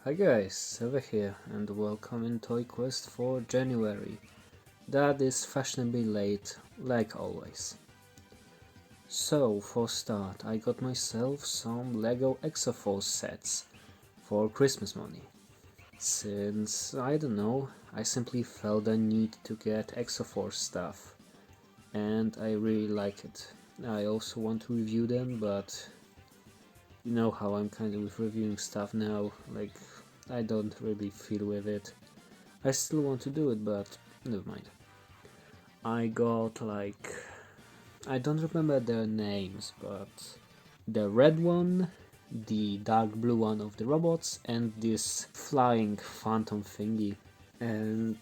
Hi guys, over here and welcome in Toy Quest for January. That is fashionably late, like always. So, for start, I got myself some LEGO Exoforce sets for Christmas money. Since, I don't know, I simply felt the need to get Exoforce stuff. And I really like it. I also want to review them, but you know how I'm kind of with reviewing stuff now, like I don't really feel with it. I still want to do it, but never mind. I got I don't remember their names, but the red one, the dark blue one of the robots, and this flying phantom thingy. And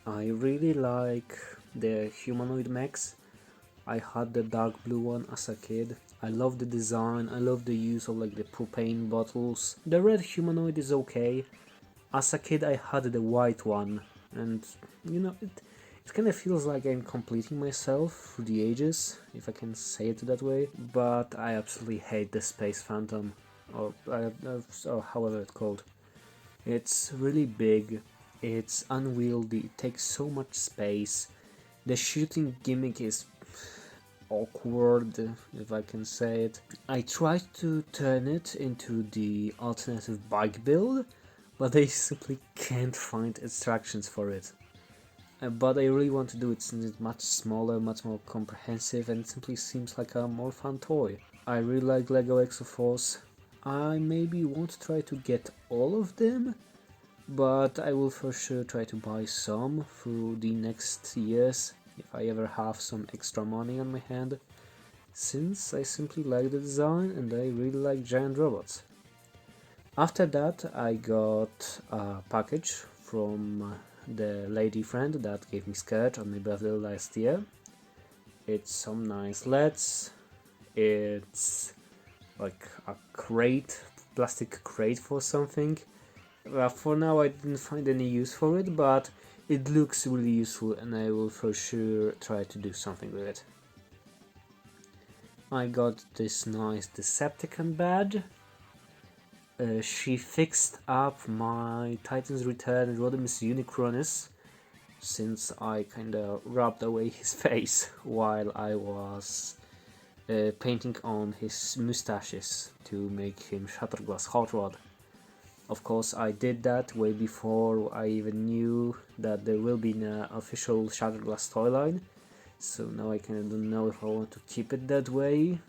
I really like the humanoid mechs. I had the dark blue one as a kid. I love the design, I love the use of the propane bottles. The red humanoid is okay. As a kid I had the white one, and it kind of feels like I'm completing myself through the ages, if I can say it that way, but I absolutely hate the Space Phantom, or however it's called. It's really big, it's unwieldy, it takes so much space, the shooting gimmick is awkward, if I can say it. I tried to turn it into the alternative bike build, but I simply can't find instructions for it. But I really want to do it since it's much smaller, much more comprehensive, and it simply seems like a more fun toy. I really like LEGO Exoforce. I maybe won't try to get all of them, but I will for sure try to buy some through the next years if I ever have some extra money on my hand, since I simply like the design and I really like giant robots. After that I got a package from the lady friend that gave me skirt on my birthday last year. It's some nice LEDs, it's like a crate, plastic crate for something. For now I didn't find any use for it, but it looks really useful and I will for sure try to do something with it. I got this nice Decepticon Bed. She fixed up my Titan's Return Rodimus Unicronus, since I kinda rubbed away his face while I was painting on his mustaches to make him Shatterglass Hot Rod. Of course, I did that way before I even knew that there will be an official Shatterglass toy line, so now I kinda don't know if I want to keep it that way,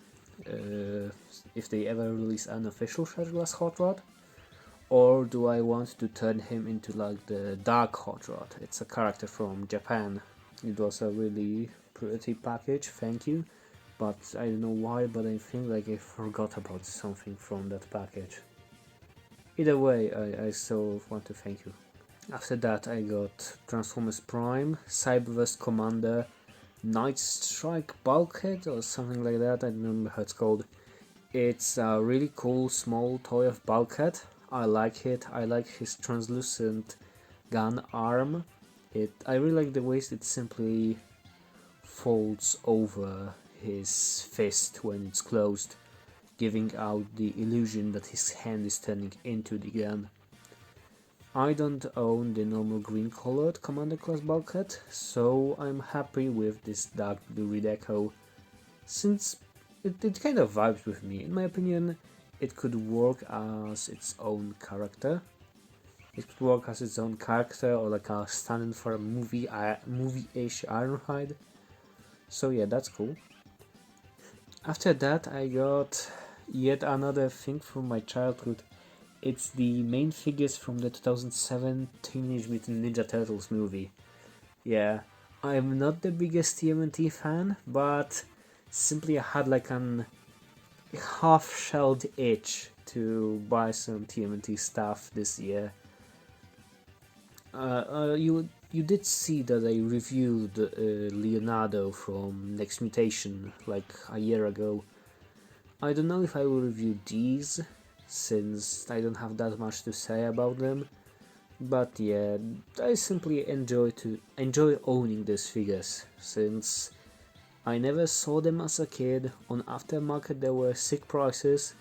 if they ever release an official Shatterglass Hot Rod, or do I want to turn him into like the Dark Hot Rod. It's a character from Japan. It was a really pretty package, thank you, but I don't know why, but I think like I forgot about something from that package. Either way, I still want to thank you. After that I got Transformers Prime, Cybervest Commander, Night Strike Bulkhead or something like that, I don't remember how it's called. It's a really cool small toy of Bulkhead. I like it, I like his translucent gun arm. I really like the way it simply folds over his fist when it's closed, giving out the illusion that his hand is turning into the gun. I don't own the normal green colored Commander class Bulkhead, so I'm happy with this dark blue redeco, since it kind of vibes with me. In my opinion, it could work as its own character. It could work as its own character or like a stand-in for a movie-ish Ironhide. So yeah, that's cool. After that I got yet another thing from my childhood. It's the main figures from the 2007 Teenage Mutant Ninja Turtles movie. Yeah, I'm not the biggest TMNT fan, but simply I had like an half-shelled itch to buy some TMNT stuff this year. You did see that I reviewed Leonardo from Next Mutation like a year ago. I don't know if I will review these, since I don't have that much to say about them, but yeah, I simply enjoy owning these figures, since I never saw them as a kid. On aftermarket they were sick prices,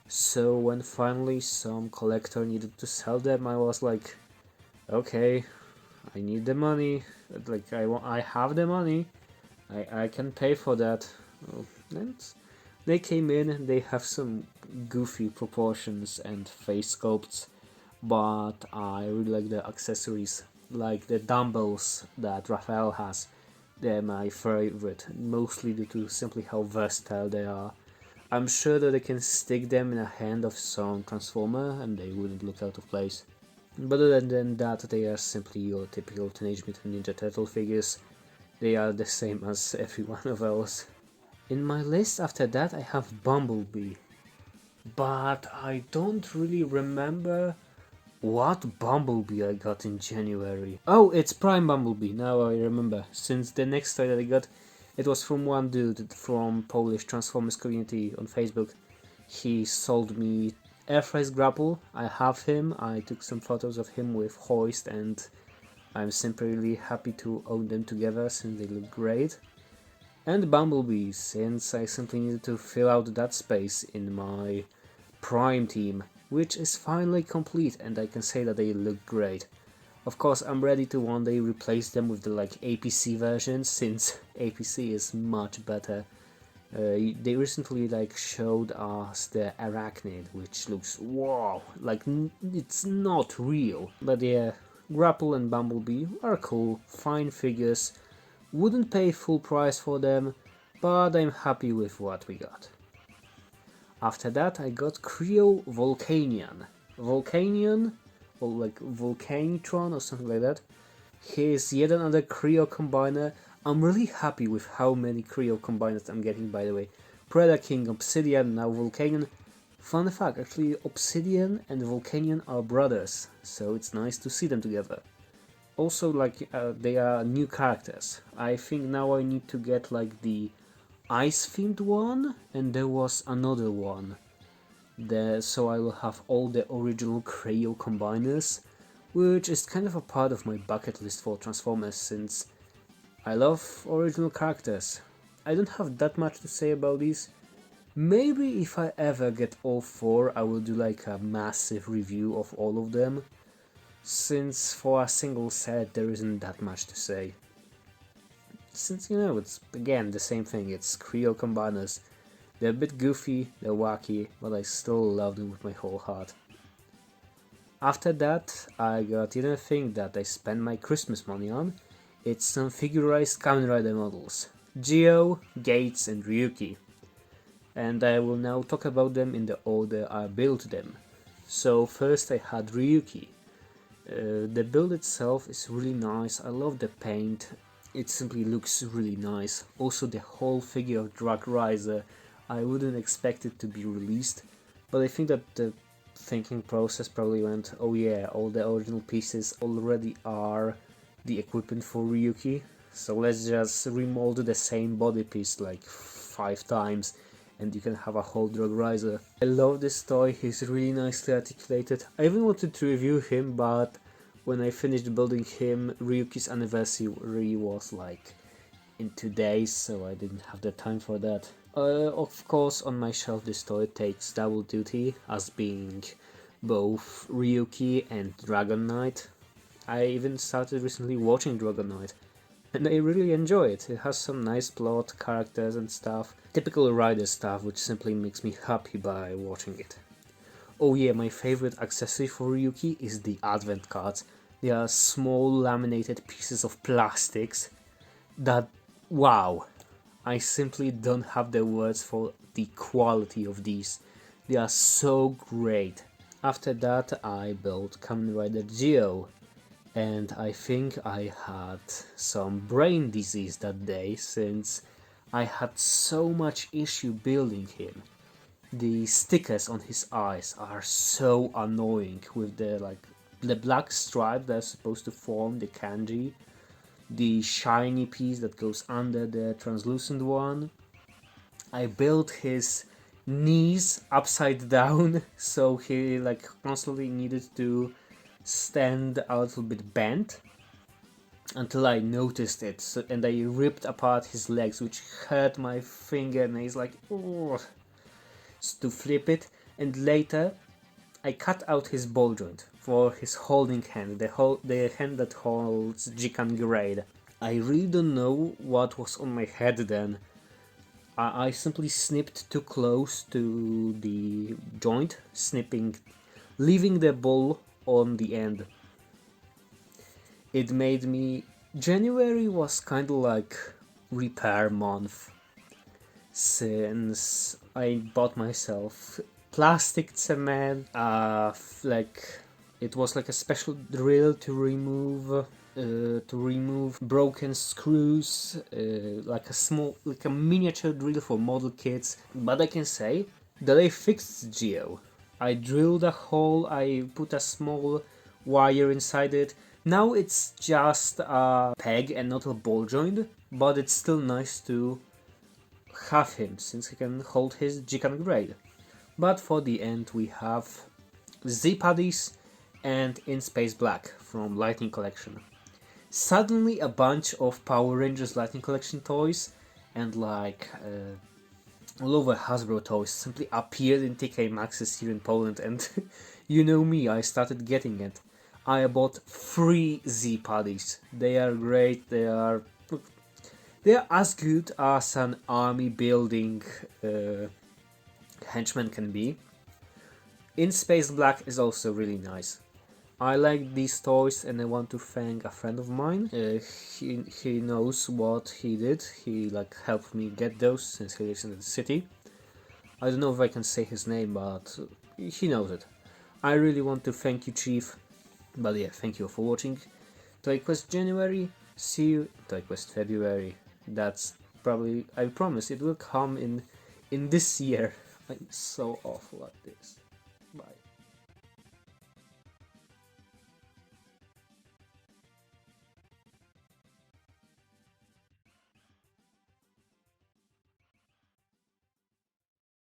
So when finally some collector needed to sell them, I was like, okay, I need the money. Like I have the money. I can pay for that. Oh, and they came in and they have some goofy proportions and face sculpts, but I really like the accessories, like the dumbbells that Raphael has. They're my favorite, mostly due to simply how versatile they are. I'm sure that I can stick them in a hand of some transformer and they wouldn't look out of place. But other than that, they are simply your typical Teenage Mutant Ninja Turtle figures. They are the same as every one of ours. In my list after that I have Bumblebee, but I don't really remember what Bumblebee I got in January. Oh, it's Prime Bumblebee, now I remember, since the next toy that I got, it was from one dude from Polish Transformers community on Facebook. He sold me Airfry's Grapple, I have him, I took some photos of him with Hoist and I'm simply really happy to own them together since they look great. And Bumblebee, since I simply needed to fill out that space in my Prime team, which is finally complete and I can say that they look great. Of course, I'm ready to one day replace them with the APC version, since APC is much better. They recently showed us the Arachnid, which looks wow, it's not real. But yeah, Grapple and Bumblebee are cool, fine figures. Wouldn't pay full price for them, but I'm happy with what we got. After that I got Creo Volcanian. Volcanian, or Volcanitron or something like that. He's yet another Creo combiner. I'm really happy with how many Creo combiners I'm getting, by the way. Predaking, Obsidian, now Volcanian. Fun fact, actually Obsidian and Volcanian are brothers, so it's nice to see them together. Also, they are new characters. I think now I need to get the ice-themed one, and there was another one. So I will have all the original Creo combiners, which is kind of a part of my bucket list for Transformers, since I love original characters. I don't have that much to say about these. Maybe if I ever get all 4, I will do a massive review of all of them, since for a single set there isn't that much to say. Since, it's again the same thing, it's Creo combiners. They're a bit goofy, they're wacky, but I still love them with my whole heart. After that, I got another thing that I spend my Christmas money on. It's some Figurise Kamen Rider models. Geo, Gates and Ryuki. And I will now talk about them in the order I built them. So first I had Ryuki. The build itself is really nice, I love the paint. It simply looks really nice. Also the whole figure of Riser, I wouldn't expect it to be released, but I think that the thinking process probably went, oh yeah, all the original pieces already are the equipment for Ryuki, so let's just remold the same body piece 5 times and you can have a whole Riser. I love this toy, he's really nicely articulated. I even wanted to review him, but when I finished building him, Ryuki's anniversary was in 2 days, so I didn't have the time for that. Of course, on my shelf this toy takes double duty, as being both Ryuki and Dragon Knight. I even started recently watching Dragon Knight, and I really enjoy it. It has some nice plot, characters and stuff. Typical Rider stuff, which simply makes me happy by watching it. Oh yeah, my favorite accessory for Ryuki is the advent cards. They are small laminated pieces of plastics that, wow, I simply don't have the words for the quality of these. They are so great. After that I built Kamen Rider Geo, and I think I had some brain disease that day, since I had so much issue building him. The stickers on his eyes are so annoying, with the black stripe that's supposed to form the kanji, the shiny piece that goes under the translucent one. I built his knees upside down, so he constantly needed to stand a little bit bent, until I noticed it, and I ripped apart his legs, which hurt my finger, and he's like, oh, to flip it. and later I cut out his ball joint for his holding hand, the hand that holds Jikan Grade. I really don't know what was on my head then. I simply snipped too close to the joint, leaving the ball on the end. It made me... January was kinda like repair month, since I bought myself plastic cement, like it was like a special drill to remove broken screws, like a miniature drill for model kits. But I can say that I fixed Geo. I drilled a hole, I put a small wire inside it. Now it's just a peg and not a ball joint, but it's still nice to have him, since he can hold his Jikan Grade. But for the end we have Z-Paddies and In Space Black from Lightning Collection. Suddenly a bunch of Power Rangers Lightning Collection toys and all over Hasbro toys simply appeared in TK Maxx here in Poland, and you know me, I started getting it. I bought 3 Z-Paddies. They are great, they are as good as an army building henchman can be. In Space Black is also really nice. I like these toys and I want to thank a friend of mine. He knows what he did. He helped me get those since he lives in the city. I don't know if I can say his name, but he knows it. I really want to thank you, Chief. But yeah, thank you for watching Toy Quest January. See you Toy Quest February. That's probably, I promise, it will come in this year. I'm so awful at this. Bye.